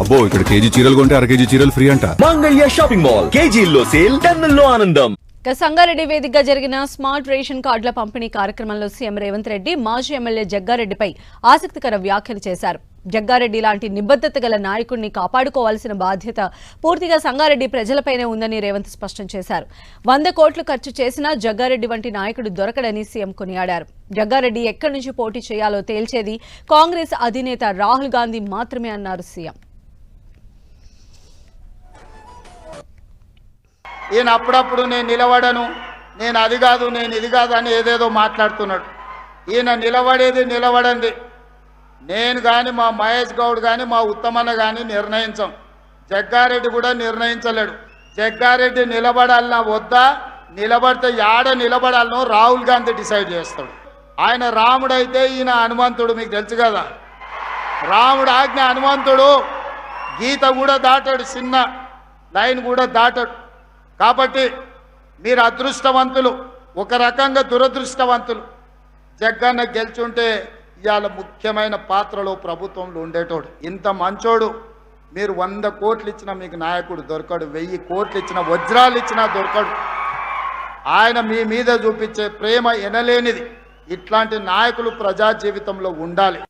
అబ్బో ఇక్కడ కేజీ చీరలు కొంటే అర కేజీ చీరలు ఫ్రీ అంట. మంగళ్య షాపింగ్ మాల్ కేజీల్లో సేల్, టన్నుల్లో ఆనందం. సంగారెడ్డి వేదికగా జరిగిన స్మార్ట్ రేషన్ కార్డుల పంపిణీ కార్యక్రమంలో సీఎం రేవంత్ రెడ్డి మాజీ ఎమ్మెల్యే జగ్గారెడ్డిపై ఆసక్తికర వ్యాఖ్యలు చేశారు. జగ్గారెడ్డి లాంటి నిబద్ధత గల నాయకుడిని కాపాడుకోవాల్సిన బాధ్యత పూర్తిగా సంగారెడ్డి ప్రజలపైనే ఉందని రేవంత్ స్పష్టం చేశారు. 100 కోట్లు ఖర్చు చేసినా జగ్గారెడ్డి వంటి నాయకుడు దొరకడని సీఎం కొనియాడారు. జగ్గారెడ్డి ఎక్కడి నుంచి పోటీ చేయాలో తేల్చేది కాంగ్రెస్ అధినేత రాహుల్ గాంధీ మాత్రమే అన్నారు సీఎం. ఈయన అప్పుడప్పుడు నేను నిలబడను, నేను అది కాదు, నేను ఇది కాదు అని ఏదేదో మాట్లాడుతున్నాడు. ఈయన నిలబడండి. నేను కానీ మా మహేష్ గౌడ్ కానీ మా ఉత్తమన్న కానీ నిర్ణయించాం. జగ్గారెడ్డి కూడా నిర్ణయించలేడు. జగ్గారెడ్డి నిలబడాలన్నా వద్దా, నిలబడితే యాడ నిలబడాలనో రాహుల్ గాంధీ డిసైడ్ చేస్తాడు. ఆయన రాముడు అయితే ఈయన హనుమంతుడు, మీకు తెలుసు కదా. రాముడు ఆజ్ఞ హనుమంతుడు, గీత కూడా దాటాడు, చిన్న లైన్ కూడా దాటాడు. కాబట్టి మీరు అదృష్టవంతులు, ఒక రకంగా దురదృష్టవంతులు. జగ్గన్న గెలుచుంటే ఇవాళ ముఖ్యమైన పాత్రలో ప్రభుత్వంలో ఉండేటోడు. ఇంత మంచోడు. మీరు 100 కోట్లు ఇచ్చినా మీకు నాయకుడు దొరకడు, 1000 కోట్లు ఇచ్చినా, వజ్రాలు ఇచ్చినా దొరకడు. ఆయన మీ మీద చూపించే ప్రేమ ఎనలేనిది. ఇట్లాంటి నాయకులు ప్రజా జీవితంలో ఉండాలి.